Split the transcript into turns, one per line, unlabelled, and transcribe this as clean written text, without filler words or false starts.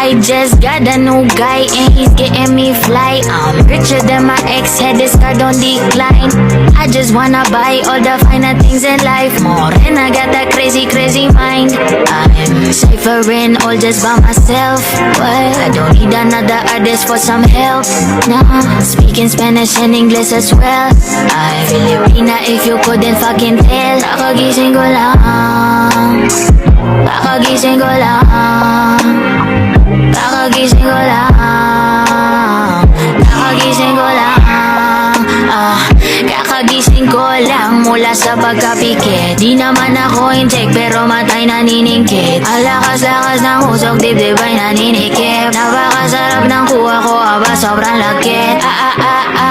I just got a new guy and he's getting me fly. I'm richer than my ex, had this card on decline. I just wanna buy all the finer things in life more, and I got that crazy, crazy mind. I'm ciphering all just by myself, but I don't need another artist for some help. Nah, speaking Spanish and English as well. I Filipina if you couldn't fucking tell. Kakagising ko lang, kakagising ko lang, kakagising ko lang, kakagising ko lang, kakagising ko lang mula sa pagkapikit. Di naman ako inject pero matay naniningkit. Ang lakas-lakas ng usok, dibdib ay naninikip. Napakasarap ng kuha ko, aba sobrang lagkit.